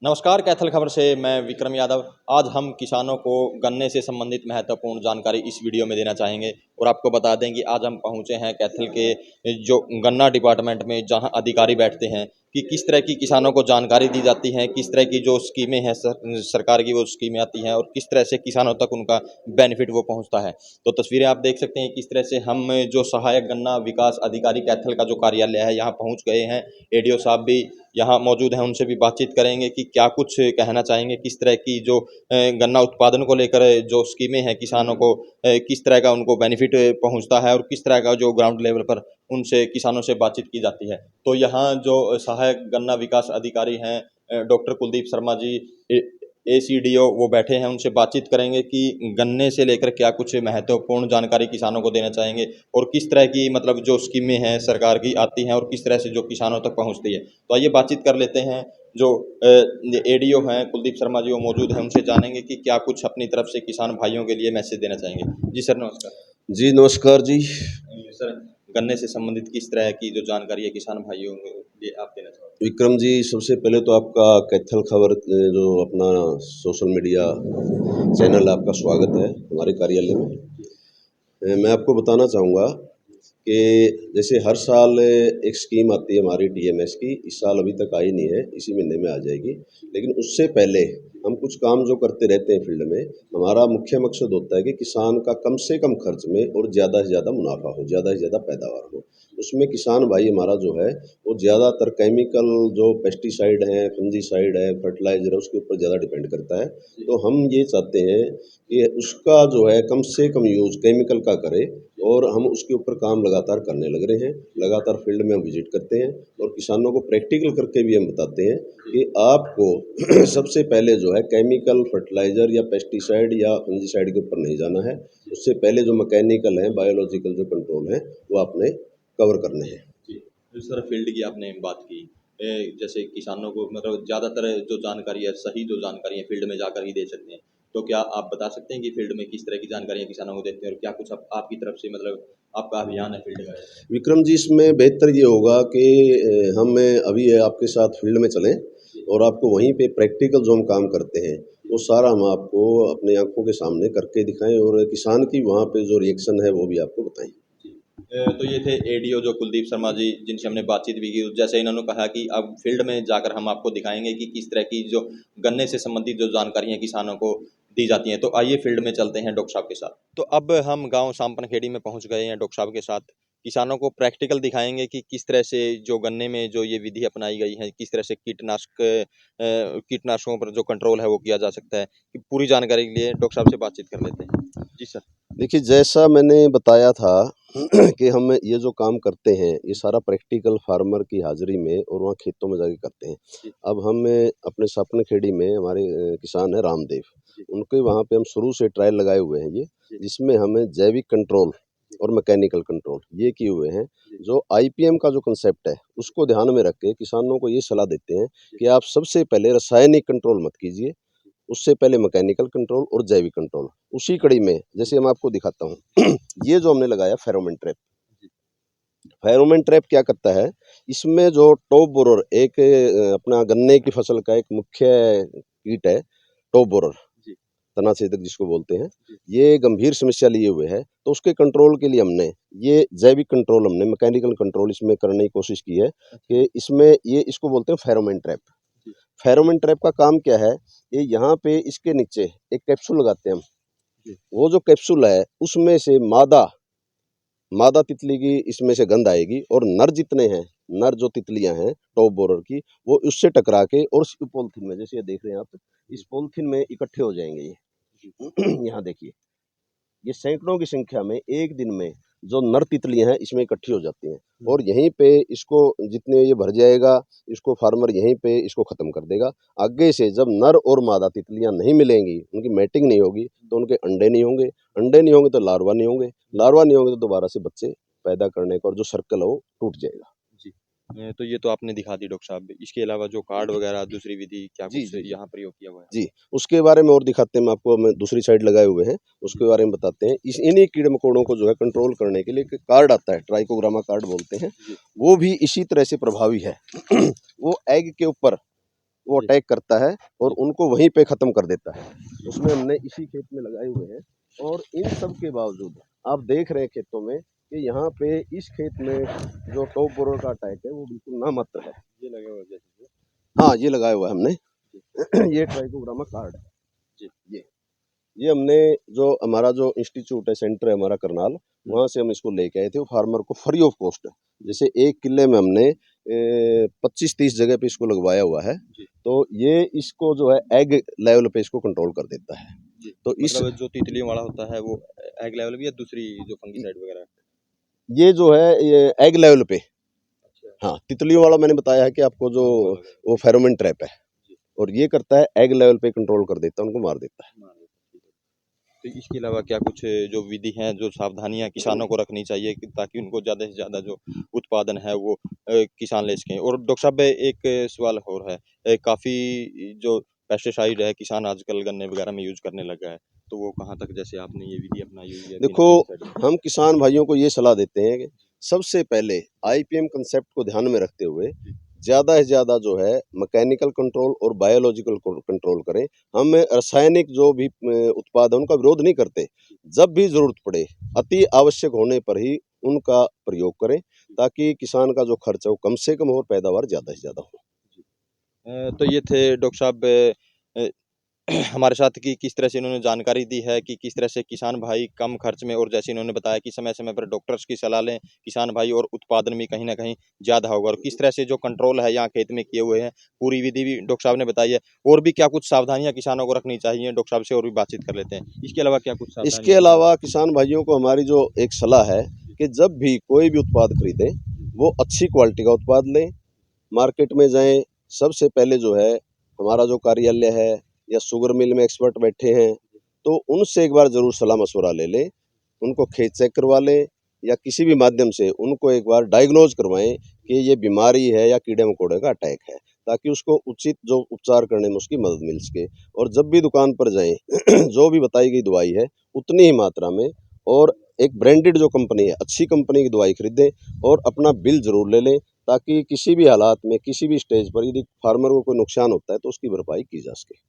नमस्कार, कैथल खबर से मैं विक्रम यादव। आज हम किसानों को गन्ने से संबंधित महत्वपूर्ण जानकारी इस वीडियो में देना चाहेंगे और आपको बता दें कि आज हम पहुंचे हैं कैथल के जो गन्ना डिपार्टमेंट में, जहां अधिकारी बैठते हैं कि किस तरह की किसानों को जानकारी दी जाती है, किस तरह की जो स्कीमें हैं सरकार की वो स्कीमें आती हैं और किस तरह से किसानों तक उनका बेनिफिट वो पहुँचता है। तो तस्वीरें आप देख सकते हैं किस तरह से हम जो सहायक गन्ना विकास अधिकारी कैथल का जो कार्यालय है यहाँ पहुँच गए हैं। एडीओ साहब भी यहाँ मौजूद हैं, उनसे भी बातचीत करेंगे कि क्या कुछ कहना चाहेंगे, किस तरह की जो गन्ना उत्पादन को लेकर जो स्कीमें हैं किसानों को किस तरह का उनको बेनिफिट पहुंचता है और किस तरह का जो ग्राउंड लेवल पर उनसे किसानों से बातचीत की जाती है। तो यहाँ जो सहायक गन्ना विकास अधिकारी हैं डॉक्टर कुलदीप शर्मा जी, एसीडीओ, वो बैठे हैं, उनसे बातचीत करेंगे कि गन्ने से लेकर क्या कुछ महत्वपूर्ण जानकारी किसानों को देना चाहेंगे और किस तरह की मतलब जो स्कीमें हैं सरकार की आती हैं और किस तरह से जो किसानों तक पहुंचती है। तो आइए बातचीत कर लेते हैं। जो एडीओ हैं कुलदीप शर्मा जी, वो मौजूद हैं, उनसे जानेंगे कि क्या कुछ अपनी तरफ से किसान भाइयों के लिए मैसेज देना चाहेंगे। जी सर, नमस्कार। जी नमस्कार जी। सर, गन्ने से संबंधित किस तरह की जो जानकारी है किसान भाइयों के लिए आप देना चाहोगे? विक्रम जी, सबसे पहले तो आपका कैथल खबर जो अपना सोशल मीडिया चैनल, आपका स्वागत है हमारे कार्यालय में। मैं आपको बताना चाहूँगा कि जैसे हर साल एक स्कीम आती है हमारी टीएमएस की। इस साल अभी तक आई नहीं है, इसी महीने में आ जाएगी। लेकिन उससे पहले हम कुछ काम जो करते रहते हैं फील्ड में, हमारा मुख्य मकसद होता है कि किसान का कम से कम खर्च में और ज़्यादा से ज़्यादा मुनाफा हो, ज़्यादा से ज़्यादा पैदावार हो। उसमें किसान भाई हमारा जो है वो ज़्यादातर केमिकल जो पेस्टिसाइड हैं, फंजीसाइड है, फर्टिलाइज़र है, उसके ऊपर ज़्यादा डिपेंड करता है। तो हम ये चाहते हैं कि उसका जो है कम से कम यूज़ केमिकल का करे और हम उसके ऊपर काम लगातार करने लग रहे हैं। लगातार फील्ड में हम विजिट करते हैं और किसानों को प्रैक्टिकल करके भी हम बताते हैं कि आपको सबसे पहले जो है केमिकल फर्टिलाइज़र या पेस्टिसाइड या फंजीसाइड के ऊपर नहीं जाना है। उससे पहले जो मैकेनिकल है, बायोलॉजिकल जो कंट्रोल है, वो आपने कवर करने हैं। जी, तो सर फील्ड की आपने बात की, जैसे किसानों को मतलब ज़्यादातर जो जानकारी है, सही जो जानकारी है फील्ड में जाकर ही दे सकते हैं। तो क्या आप बता सकते हैं कि फील्ड में किस तरह की जानकारियाँ किसानों को देते हैं और क्या कुछ आपकी तरफ से मतलब आपका अभियान है फील्ड का? विक्रम जी, इसमें बेहतर ये होगा कि हम अभी आपके साथ फील्ड में चलें और आपको वहीं पे प्रैक्टिकल जो हम काम करते हैं वो सारा हम आपको अपने आंखों के सामने करके दिखाएं और किसान की वहाँ पे जो रिएक्शन है वो भी आपको बताएं। तो ये थे एडीओ जो कुलदीप शर्मा जी, जिनसे हमने बातचीत भी की। जैसे इन्होंने कहा कि अब फील्ड में जाकर हम आपको दिखाएंगे कि किस तरह की जो गन्ने से संबंधित जो जानकारियाँ किसानों को दी जाती हैं। तो आइए फील्ड में चलते हैं डॉक्टर साहब के साथ। तो अब हम गांव सामपनखेड़ी में पहुंच गए हैं। डॉक्टर साहब के साथ किसानों को प्रैक्टिकल दिखाएंगे कि किस तरह से जो गन्ने में जो ये विधि अपनाई गई है, किस तरह से कीटनाशकों पर जो कंट्रोल है वो किया जा सकता है। कि पूरी जानकारी के लिए डॉक्टर साहब से बातचीत कर लेते हैं। जी सर। देखिए, जैसा मैंने बताया था कि हम ये जो काम करते हैं ये सारा प्रैक्टिकल फार्मर की हाजिरी में और वहाँ खेतों में जाके करते हैं। अब हम अपने सापनखेड़ी में हमारे किसान है रामदेव, उनके वहाँ पे हम शुरू से ट्रायल लगाए हुए हैं ये, जिसमें हमें जैविक कंट्रोल और मैकेनिकल कंट्रोल ये किए हुए हैं। जो आईपीएम का जो कंसेप्ट है उसको ध्यान में रख के किसानों को ये सलाह देते हैं कि आप सबसे पहले रासायनिक कंट्रोल मत कीजिए, उससे पहले मैकेनिकल कंट्रोल और जैविक कंट्रोल। उसी कड़ी में जैसे मैं आपको दिखाता हूँ ये जो हमने लगाया फेरोमोन ट्रैप। फेरोमोन ट्रैप क्या करता है, इसमें जो टॉप बोरर एक अपना गन्ने की फसल का एक मुख्य कीट है, टॉप बोरर, तना छेदक जिसको बोलते हैं। ये गंभीर समस्या लिए हुए है, तो उसके कंट्रोल के लिए हमने ये जैविक कंट्रोल, हमने मैकेनिकल कंट्रोल इसमें करने की कोशिश की है कि इसमें ये इसको बोलते हैं फेरोमोन ट्रैप। फेरोमोन ट्रैप का काम क्या है, ये यहाँ पे इसके नीचे एक कैप्सूल लगाते हैं हम। वो जो कैप्सूल है उसमें से मादा तितली की इसमें से गंध आएगी और नर जितने हैं, नर जो तितलियां हैं टॉप बोरर की, वो उससे टकरा के और इस पॉलिथीन में, जैसे ये देख रहे हैं आप, इस पॉलिथीन में इकट्ठे हो जाएंगे ये यहाँ देखिए, ये सैकड़ों की संख्या में एक दिन में जो नर तितलियां हैं इसमें इकट्ठी हो जाती हैं और यहीं पे इसको जितने ये भर जाएगा, इसको फार्मर यहीं पे इसको ख़त्म कर देगा। आगे से जब नर और मादा तितलियां नहीं मिलेंगी, उनकी मैटिंग नहीं होगी, तो उनके अंडे नहीं होंगे, अंडे नहीं होंगे तो लार्वा नहीं होंगे, लार्वा नहीं होंगे तो दोबारा से बच्चे पैदा करने का और जो सर्कल है वो टूट जाएगा। जी। तो ये तो आपने दिखा दी डॉक्टर साहब। इसके अलावा जो कार्ड वगैरह दूसरी विधि क्या जी कुछ जी जी यहाँ प्रयोग किया हुआ है? जी, उसके बारे में और दिखाते हैं, मैं आपको, मैं दूसरी साइड लगाए हुए हैं उसके बारे में बताते हैं। इस इन्हीं कीड़े मकोड़ों को जो है कंट्रोल करने के लिए एक कार्ड आता है, ट्राइकोग्रामा कार्ड बोलते हैं, वो भी इसी तरह से प्रभावी है। वो एग के ऊपर वो जी। अटैक करता है और उनको वहीं पे ख़त्म कर देता है। उसमें हमने इसी खेत में लगाए हुए हैं और इन सब के बावजूद आप देख रहे हैं खेतों में कि यहाँ पे इस खेत में जो टॉप बोरर का अटैक है वो बिल्कुल नामात्र है। ये लगे हुए जैसे हाँ, ये लगाया हुआ है हमने। जी। ये ट्राइकोग्रामा कार्ड है। जी। ये हमने जो हमारा जो इंस्टीट्यूट है, सेंटर है हमारा करनाल, वहाँ से हम इसको लेके आए थे। वो फार्मर को फ्री ऑफ कॉस्ट, जैसे 1 किले में हमने 25-30 जगह पे इसको लगवाया हुआ है। जी। तो ये इसको जो है एग लेवल पे इसको कंट्रोल कर देता है। जी। तो इस मतलब जो तितलियों वाला होता है वो एग लेवल भी, या दूसरी जो फंगिसाइड वगैरह है? ये जो है ये एग लेवल पे, अच्छा। हाँ, तितलियों वाला मैंने बताया है कि आपको जो हाँ, वो अलग है। वो फेरोमोन ट्रैप है जी। और ये करता है एग लेवल पे कंट्रोल कर देता है, उनको मार देता है। मान लो, ठीक है। तो इसके अलावा क्या कुछ जो विधि हैं, जो सावधानियाँ किसानों को रखनी चाहिए कि ताकि उनको ज़्यादा से ज़्यादा जो उत्पादन है वो किसान ले सकें? और डॉक्टर साहब एक सवाल और है, काफ़ी जो पेस्टिसाइड है किसान आजकल गन्ने वगैरह में यूज़ करने लगा है, तो वो कहाँ तक, जैसे आपने ये विधि अपनाई हुई है बिना देखो, पेस्टिसाइड? हम किसान भाइयों को ये सलाह देते हैं कि सबसे पहले आईपीएम कंसेप्ट को ध्यान में रखते हुए ज़्यादा से ज़्यादा जो है मैकेनिकल कंट्रोल और बायोलॉजिकल कंट्रोल करें। हम रासायनिक जो भी उत्पाद है उनका विरोध नहीं करते। जब भी ज़रूरत पड़े, अति आवश्यक होने पर ही उनका प्रयोग करें, ताकि किसान का जो खर्च है वो कम से कम हो और पैदावार ज़्यादा से ज़्यादा हो। तो ये थे डॉक्टर साहब अ, हमारे साथ कि किस तरह से इन्होंने जानकारी दी है कि किस तरह से किसान भाई कम खर्च में, और जैसे इन्होंने बताया कि समय-समय पर डॉक्टर्स की सलाह लें किसान भाई, और उत्पादन भी कहीं न कहीं ज़्यादा होगा, और किस तरह से जो कंट्रोल है यहाँ खेत में किए हुए हैं, पूरी विधि भी डॉक्टर साहब ने बताई है। और भी क्या कुछ सावधानियाँ किसानों को रखनी चाहिए, डॉक्टर साहब से और भी बातचीत कर लेते हैं। इसके अलावा क्या कुछ इसके सावधानियाँ किसान? अलावा किसान भाइयों को हमारी जो एक सलाह है कि जब भी कोई भी उत्पाद खरीदें, वो अच्छी क्वालिटी का उत्पाद लें। मार्केट में जाएँ, सबसे पहले जो है हमारा जो कार्यालय है या शुगर मिल में एक्सपर्ट बैठे हैं, तो उनसे एक बार ज़रूर सलाह-मशवरा ले लें। उनको खेत चेक करवा लें या किसी भी माध्यम से उनको एक बार डायग्नोज़ करवाएँ कि ये बीमारी है या कीड़े-मकोड़े का अटैक है, ताकि उसको उचित जो उपचार करने में उसकी मदद मिल सके। और जब भी दुकान पर जाएँ, जो भी बताई गई दवाई है, उतनी ही मात्रा में और एक ब्रांडेड जो कंपनी है, अच्छी कंपनी की दवाई खरीदें और अपना बिल ज़रूर ले लें, ताकि किसी भी हालात में, किसी भी स्टेज पर यदि फार्मर को कोई नुकसान होता है, तो उसकी भरपाई की जा सके।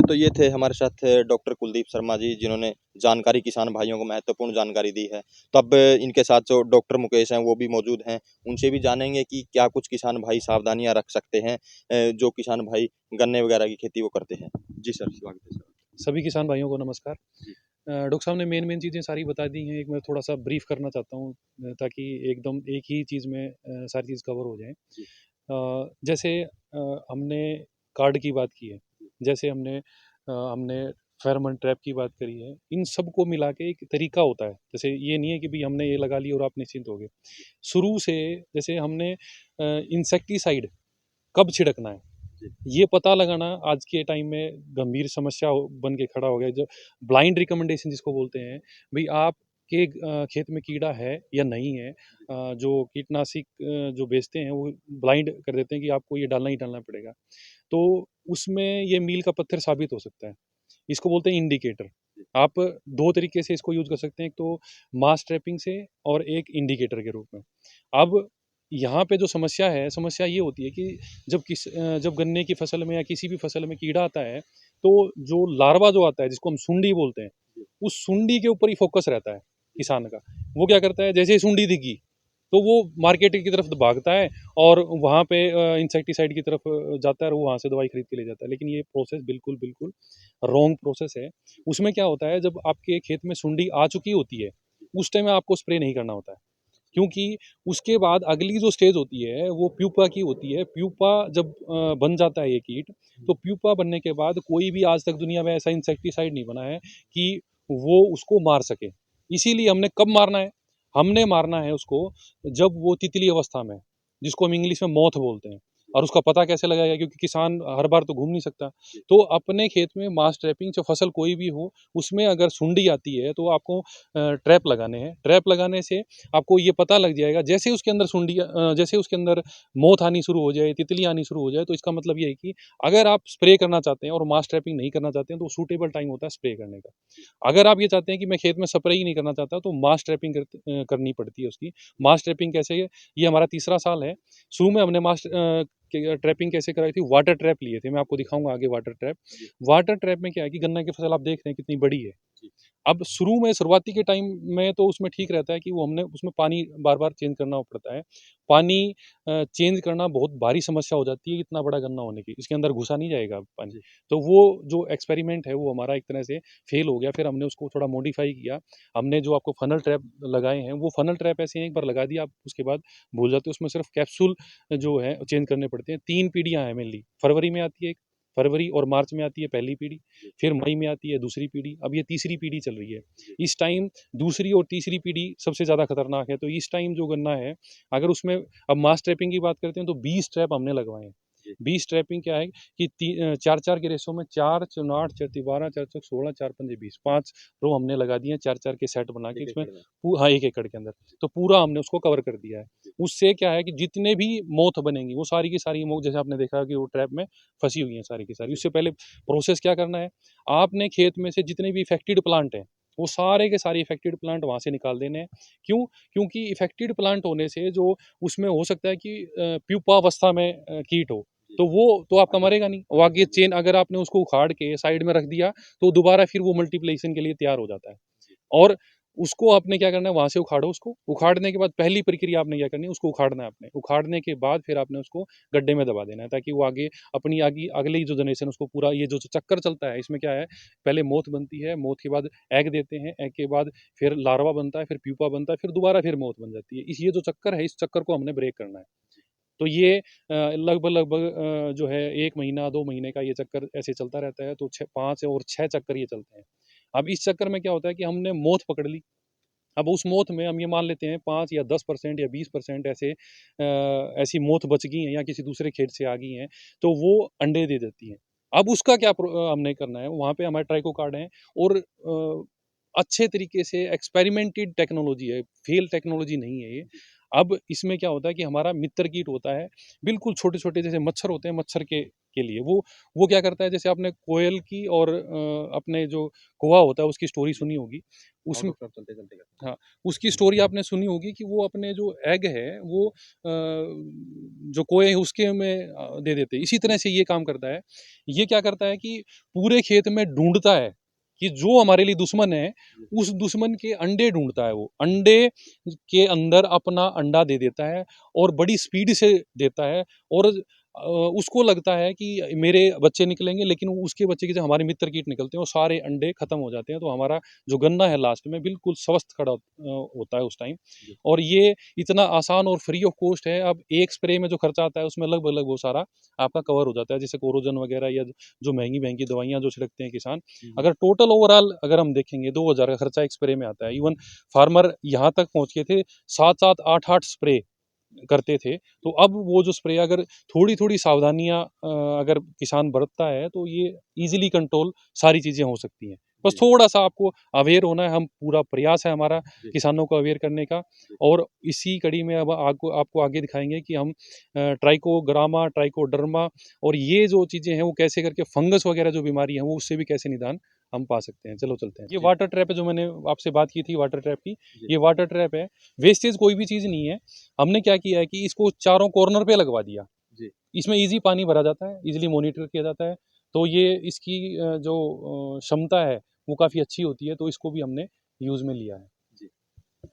तो ये थे हमारे साथ डॉक्टर कुलदीप शर्मा जी, जिन्होंने जानकारी किसान भाइयों को महत्वपूर्ण जानकारी दी है। तो अब इनके साथ जो डॉक्टर मुकेश हैं वो भी मौजूद हैं, उनसे भी जानेंगे कि क्या कुछ किसान भाई सावधानियाँ रख सकते हैं, जो किसान भाई गन्ने वगैरह की खेती वो करते हैं। जी सर, स्वागत है सर। सभी किसान भाइयों को नमस्कार। जी। डॉक्टर साहब ने मेन चीज़ें सारी बता दी हैं। एक मैं थोड़ा सा ब्रीफ करना चाहता हूँ, ताकि एकदम एक ही चीज़ में सारी चीज़ कवर हो जाए। जी। जैसे हमने कार्ड की बात की है, जैसे हमने फेरोमोन ट्रैप की बात करी है। इन सबको मिला के एक तरीका होता है। जैसे ये नहीं है कि भाई हमने ये लगा ली और आप निश्चिंत हो गए। शुरू से जैसे हमने इंसेक्टिसाइड कब छिड़कना है, जी। ये पता लगाना आज के टाइम में गंभीर समस्या बन के खड़ा हो गया। जो ब्लाइंड रिकमेंडेशन जिसको बोलते हैं, भाई आपके खेत में कीड़ा है या नहीं है, जो कीटनाशक जो बेचते हैं वो ब्लाइंड कर देते हैं कि आपको ये डालना ही डालना पड़ेगा। तो उसमें ये मील का पत्थर साबित हो सकता है। इसको बोलते हैं इंडिकेटर। आप दो तरीके से इसको यूज कर सकते हैं, एक तो मास ट्रैपिंग से और एक इंडिकेटर के रूप में। अब यहाँ पे जो समस्या है, समस्या ये होती है कि जब गन्ने की फसल में या किसी भी फसल में कीड़ा आता है, तो जो लार्वा जो आता है जिसको हम सुंडी बोलते हैं, उस सुंडी के ऊपर ही फोकस रहता है किसान का। वो क्या करता है, जैसे ही सुंडी दिखी तो वो मार्केट की तरफ भागता है और वहाँ पे इंसेक्टिसाइड की तरफ जाता है और वो वहाँ से दवाई खरीद के ले जाता है। लेकिन ये प्रोसेस बिल्कुल बिल्कुल रॉन्ग प्रोसेस है। उसमें क्या होता है, जब आपके खेत में सुंडी आ चुकी होती है, उस टाइम में आपको स्प्रे नहीं करना होता है, क्योंकि उसके बाद अगली जो स्टेज होती है वो प्यूपा की होती है। प्यूपा जब बन जाता है ये कीट, तो प्यूपा बनने के बाद कोई भी आज तक दुनिया में ऐसा इंसेक्टिसाइड नहीं बना है कि वो उसको मार सके। इसीलिए हमने कब मारना है, हमने मारना है उसको जब वो तितली अवस्था में है, जिसको हम इंग्लिश में मॉथ बोलते हैं। और उसका पता कैसे लगाएगा, क्योंकि किसान हर बार तो घूम नहीं सकता। तो अपने खेत में मास ट्रैपिंग, जो फसल कोई भी हो उसमें अगर सुंडी आती है तो आपको ट्रैप लगाने हैं। ट्रैप लगाने से आपको ये पता लग जाएगा, जैसे उसके अंदर जैसे उसके अंदर मोथ आनी शुरू हो जाए, तितली आनी शुरू हो जाए, तो इसका मतलब ये है कि अगर आप स्प्रे करना चाहते हैं और मास ट्रैपिंग नहीं करना चाहते हैं, तो सूटेबल टाइम होता है स्प्रे करने का। अगर आप ये चाहते हैं कि मैं खेत में स्प्रे ही नहीं करना चाहता, तो मास ट्रैपिंग करनी पड़ती है उसकी। मास ट्रैपिंग कैसे है, ये हमारा तीसरा साल है। शुरू में हमने ट्रैपिंग कैसे कराई थी, वाटर ट्रैप लिए थे, मैं आपको दिखाऊंगा आगे वाटर ट्रैप। वाटर ट्रैप में क्या है कि गन्ना की फसल आप देख रहे हैं कितनी बड़ी है। अब शुरुआती के टाइम में तो उसमें ठीक रहता है कि वो हमने उसमें पानी बार बार चेंज करना पड़ता है। पानी चेंज करना बहुत भारी समस्या हो जाती है इतना बड़ा गन्ना होने की, इसके अंदर घुसा नहीं जाएगा पानी। तो वो जो एक्सपेरिमेंट है वो हमारा एक तरह से फेल हो गया। फिर हमने उसको थोड़ा मॉडिफाई किया। हमने जो आपको फनल ट्रैप लगाए हैं, वो फनल ट्रैप ऐसे हैं, एक बार लगा दिया आप उसके बाद भूल जाते हो। उसमें सिर्फ कैप्सूल जो है चेंज करने पड़ते हैं। 3 पीढ़ियाँ हैं मेनली, फरवरी में आती है एक, फरवरी और मार्च में आती है पहली पीढ़ी, फिर मई में आती है दूसरी पीढ़ी, अब ये तीसरी पीढ़ी चल रही है। इस टाइम दूसरी और तीसरी पीढ़ी सबसे ज़्यादा खतरनाक है। तो इस टाइम जो गन्ना है, अगर उसमें अब मास ट्रैपिंग की बात करते हैं तो 20 ट्रैप हमने लगवाए हैं। 20 ट्रैपिंग क्या है कि 4-4 के रेशो में 4 चौन 8 4 ती 12 4 चौक 16 4 पंजे 20 5 रो हमने लगा दिए हैं 4-4 के सेट बना के इसमें। हाँ, 1 एकड़ के अंदर। तो पूरा हमने उसको कवर कर दिया है। उससे क्या है कि जितने भी मोथ बनेंगी वो सारी की सारी मोथ, जैसे आपने देखा कि वो ट्रैप में फंसी हुई हैं सारी की सारी। उससे पहले प्रोसेस क्या करना है, आपने खेत में से जितने भी इफेक्टेड प्लांट हैं वो सारे के सारे इफेक्टेड प्लांट वहाँ से निकाल देने हैं। क्यों? क्योंकि इफेक्टेड प्लांट होने से जो उसमें हो सकता है कि प्यूपावस्था में कीट हो, तो वो तो आपका मरेगा नहीं। और आगे चेन अगर आपने उसको उखाड़ के साइड में रख दिया तो दोबारा फिर वो मल्टीप्लिकेशन के लिए तैयार हो जाता है। और उसको आपने क्या करना है, वहाँ से उखाड़ो उसको। उखाड़ने के बाद पहली प्रक्रिया आपने क्या करनी है, उसको उखाड़ना है आपने। उखाड़ने के बाद फिर आपने उसको गड्ढे में दबा देना है, ताकि वो आगे अपनी आगे अगली जो जनरेशन उसको पूरा ये जो चक्कर चलता है, इसमें क्या है, पहले मोथ बनती है, मोथ के बाद एग देते हैं, एग के बाद फिर लार्वा बनता है, फिर प्यूपा बनता है, फिर दोबारा फिर मोथ बन जाती है। इस ये जो चक्कर है, इस चक्कर को हमने ब्रेक करना है। तो ये लगभग जो है 1 महीना 2 महीने का ये चक्कर ऐसे चलता रहता है। तो 5 और 6 चक्कर ये चलते हैं। अब इस चक्कर में क्या होता है कि हमने मोथ पकड़ ली। अब उस मोथ में हम ये मान लेते हैं 5 या 10% या 20% ऐसे ऐसी मोथ बच गई हैं या किसी दूसरे खेत से आ गई हैं, तो वो अंडे दे देती हैं। अब उसका क्या हमने करना है, वहाँ पे हमारे ट्राइको कार्ड हैं और अच्छे तरीके से एक्सपेरिमेंटेड टेक्नोलॉजी है, फेल टेक्नोलॉजी नहीं है ये। अब इसमें क्या होता है कि हमारा मित्र कीट होता है, बिल्कुल छोटे-छोटे जैसे मच्छर होते हैं, मच्छर के लिए वो क्या करता है, जैसे आपने कोयल की और अपने जो कौवा होता है उसकी स्टोरी सुनी होगी। उसमें चलते-चलते हाँ, उसकी स्टोरी आपने सुनी होगी कि वो अपने जो एग है वो जो कोए है उसके में दे देते हैं। इसी तरह से ये काम करता है। ये क्या करता है कि पूरे खेत में ढूँढता है कि जो हमारे लिए दुश्मन है, उस दुश्मन के अंडे ढूँढता है वो। अंडे के अंदर अपना अंडा दे देता है और बड़ी स्पीड से देता है। और उसको लगता है कि मेरे बच्चे निकलेंगे, लेकिन उसके बच्चे की जब हमारे मित्र कीट निकलते हैं, वो सारे अंडे खत्म हो जाते हैं। तो हमारा जो गन्ना है लास्ट में बिल्कुल स्वस्थ खड़ा होता है उस टाइम। और ये इतना आसान और फ्री ऑफ कॉस्ट है। अब एक स्प्रे में जो खर्चा आता है उसमें लगभग वो सारा आपका कवर हो जाता है, जैसे कोरोजन वगैरह या जो महंगी दवाइयाँ जो छिड़कते हैं किसान। अगर टोटल ओवरऑल अगर हम देखेंगे 2000 का खर्चा एक स्प्रे में आता है। इवन फार्मर यहाँ तक पहुँच गए थे 7-7 8-8 स्प्रे करते थे। तो अब वो जो स्प्रे अगर थोड़ी-थोड़ी सावधानियाँ अगर किसान बरतता है तो ये ईज़िली कंट्रोल सारी चीज़ें हो सकती हैं। बस थोड़ा-सा आपको अवेयर होना है। हम पूरा प्रयास है हमारा किसानों को अवेयर करने का। और इसी कड़ी में अब आपको आगे दिखाएँगे कि हम ट्राइकोग्रामा, ट्राइकोडर्मा और ये जो चीज़ें हैं वो कैसे करके फंगस वगैरह जो बीमारी है वो उससे भी कैसे निदान हम पा सकते हैं। चलो चलते हैं। ये वाटर ट्रैप है जो मैंने आपसे बात की थी वाटर ट्रैप की। ये वाटर ट्रैप है। वेस्टेज कोई भी चीज़ नहीं है। हमने क्या किया है कि इसको चारों कॉर्नर पे लगवा दिया। इसमें ईज़ी पानी भरा जाता है, ईज़िली मॉनिटर किया जाता है। तो ये इसकी जो क्षमता है वो काफ़ी अच्छी होती है, तो इसको भी हमने यूज़ में लिया है।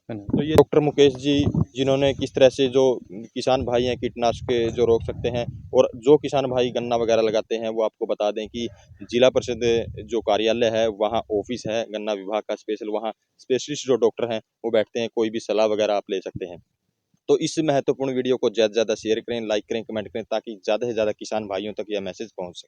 है ना? तो ये डॉक्टर मुकेश जी जिन्होंने किस तरह से जो किसान भाई हैं कीटनाशक जो रोक सकते हैं, और जो किसान भाई गन्ना वगैरह लगाते हैं वो आपको बता दें कि जिला परिषद जो कार्यालय है वहाँ ऑफिस है गन्ना विभाग का स्पेशल, वहाँ स्पेशलिस्ट जो डॉक्टर हैं वो बैठते हैं, कोई भी सलाह वगैरह आप ले सकते हैं। तो इस महत्वपूर्ण वीडियो को ज़्यादा से ज़्यादा शेयर करें, लाइक करें, कमेंट करें, ताकि ज़्यादा से ज़्यादा किसान भाइयों तक यह मैसेज पहुँच सके।